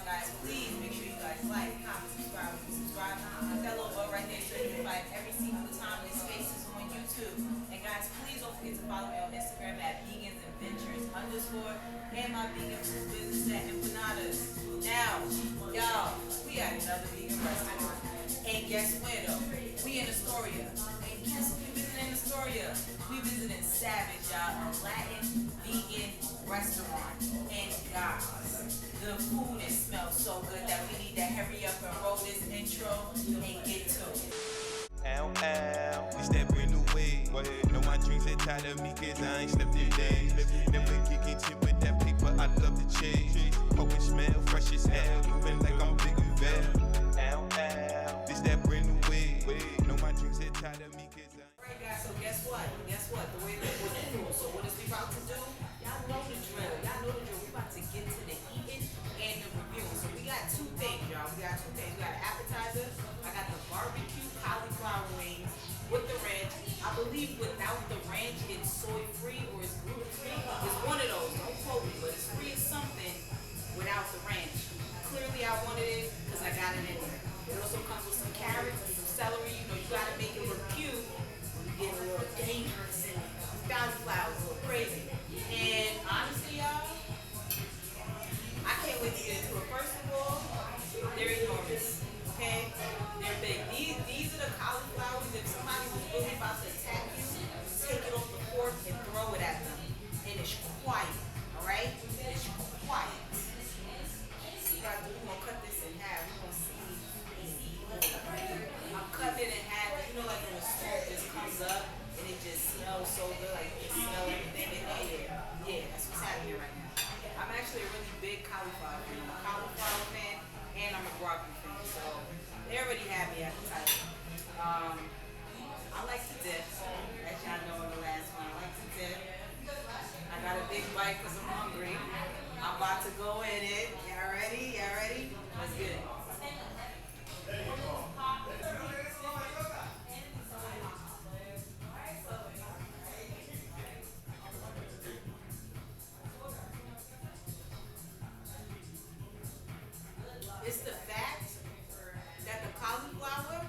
guys, please make sure you guys like, comment, subscribe. Hit that little bell right there so you can find every single time this space is on YouTube. And guys, please don't forget to follow me on Instagram at Vegans Adventures _ and my vegan food business at Empanadas. Now, y'all, we got another vegan restaurant. And guess where though? We in Astoria. And guess what we visiting in Astoria? We visiting Savage, y'all, a Latin vegan restaurant. And guys, the food it smells so good that we need to hurry up and roll this intro and get to it. Ow, ow, it's that brand new way. Know my dreams are tired of me cause I ain't slept in days. Never get content with that paper, I love the chase. Potent smell, fresh as hell, moving like I'm big and vel. Ow, ow, it's that brand new way. Know my dreams are tired of me cause I ain't. Alright guys, so guess what? The way that we're doing. So what is we about to do? Y'all know the drill. We about to get to the eating and the reviewing. So we got two things, y'all. We got an appetizer. I got the barbecue cauliflower wings with the ranch. I believe without the ranch, it's soy free or it's gluten free. It's one of those. Don't quote me, but it's free as something without the ranch. Clearly, I wanted it because I got it in there. It also comes with some carrots and some celery. You know, you gotta make it look cute. Get a little dangerous in it. Cauliflower's a little crazy. And honestly, y'all, I can't wait to get into it. First of all, they're enormous. Okay? They're big. These are the cauliflowers. If somebody was really about to attack you, take it off the fork and throw it at them. And it's quiet. Alright? It's quiet. We're gonna cut this in half. We're gonna see. I'm cutting it in half. You know, like when the smoke just comes up and it just smells so good, like you can smell everything in there. Yeah, that's what's happening right now. I'm actually a really big cauliflower fan. I'm a cauliflower fan and I'm a broccoli fan. So they already have me appetized. I like to dip, as y'all know in the last one. I like to dip. I got a big bite because I'm hungry. I'm about to go in it. Y'all ready? Let's get it. It's the fact that the cauliflower,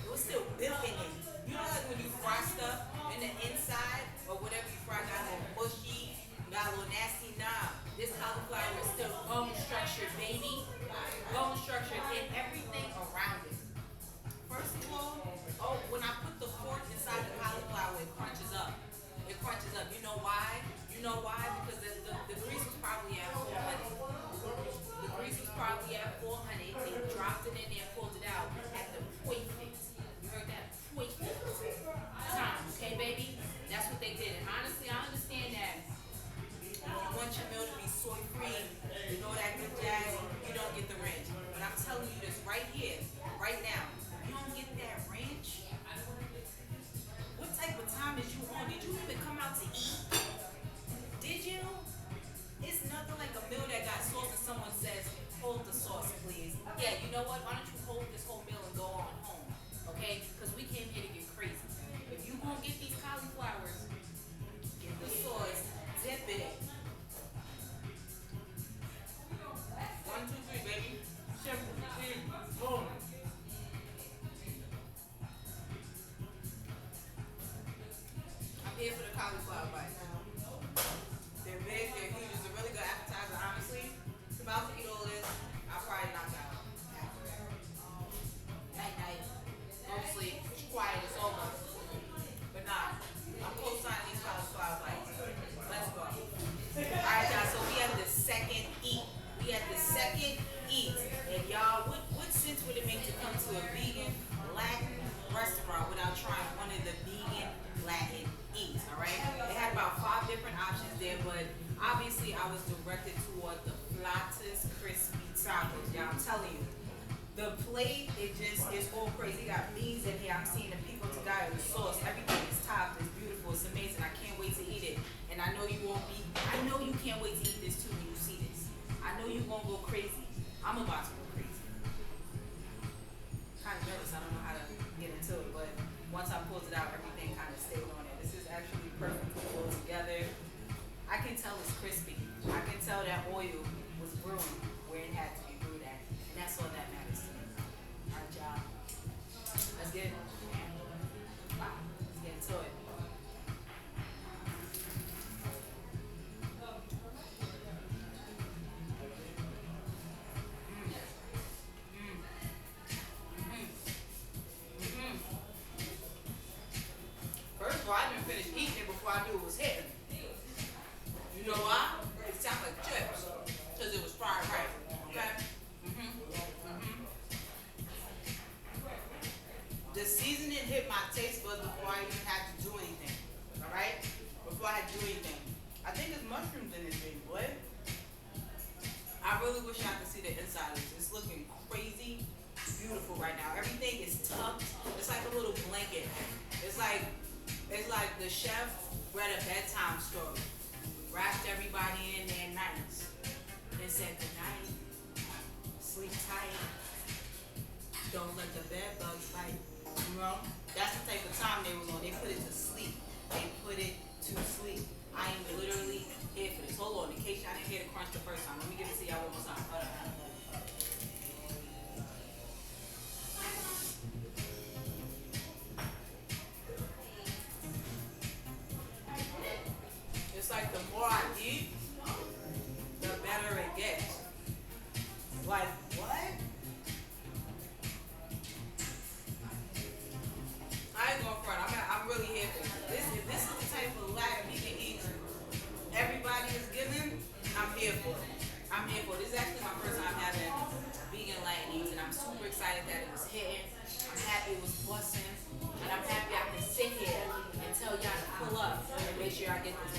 it was still built in it. You know, like when you fry stuff in the inside or whatever you fry, got a little mushy, got a little nasty. Nah, this cauliflower is still bone structured, baby. Bone structured and everything around it. First of all, when I put the fork inside the cauliflower, it crunches up. You know why? Because the grease was probably at 400. They dropped it in there and pulled it out at the perfect. You heard that? Perfect time, okay, baby? That's what they did. And honestly, I understand that you want your meal to be soy free, you know that good jazz, you don't get the ranch. But I'm telling you this right here, right now, you don't get that ranch. What type of time is you on? Did you even come out to eat? Did you? It's nothing like a meal that got sauce and someone says, hold the sauce, please. Yeah, you know what? Why don't you hold this whole meal and go on home? Okay? Because we came here to get crazy. If you gonna get these cauliflowers, get the sauce, dip it. 1, 2, 3, baby. Simple, boom. I'm here for the cauliflower bites. They're big, they're huge. It's a really good appetizer, honestly. If I'm about to eat all this, I'll probably knock out. Night. Go to sleep. It's quiet, it's over. But nah, I'm co-signing these cauliflower bites. Let's go. Alright, y'all, so we have the second eat. And y'all, what sense would it make to come to a vegan Latin restaurant without trying one of the vegan Latin eats, alright? They had about 5 different options there, but obviously I was directed toward the Flatus Crispy Tacos. Y'all, I'm telling you, the plate, it's all crazy. You got beans in here. I'm seeing the pico de gallo, the sauce, everything is topped, it's beautiful, it's amazing. I can't wait to eat it. And I know you can't wait to eat this too when you see this. I know you're gonna go crazy. I'm about to go crazy. Kind of nervous, I don't know how to get into it, but once I pulled it out, everything kind of stayed on it. This is actually perfectly pulled together. I can tell it's crispy. I can tell that oil was brewing where it had to be brewed at. And that's all that matters to me. Our job. Let's get it. Wow. Let's get into it. First of all, I didn't finish eating it before I knew it was hitting. You know why? It sounded like chips. Because it was fried right. Okay? The seasoning hit my taste buds before I even had to do anything. Alright? Before I had to do anything. I think there's mushrooms in this thing, boy. I really wish I could see the inside of this. It's looking crazy beautiful right now. Everything is tucked. It's like a little blanket. It's like the chef read a bedtime story, wrapped everybody in there nice, and said good night, sleep tight, don't let the bed bugs bite. You know, that's the type of time they was on. They put it to sleep. They put it to sleep. I am literally here for this. Hold on, in case y'all didn't hear the crunch the first time. Let me give it to y'all one more time. Hold on. It's like the more I eat, the better it gets. Like, what? I ain't going front. I'm really here for this. If this is the type of Latin vegan eats everybody is giving, I'm here for it. I'm here for it. This is actually my first time having vegan Latin eats, and I'm super excited that it was hitting. I'm happy it was busting, and I'm happy I can sit here and tell y'all to pull up and make sure I get this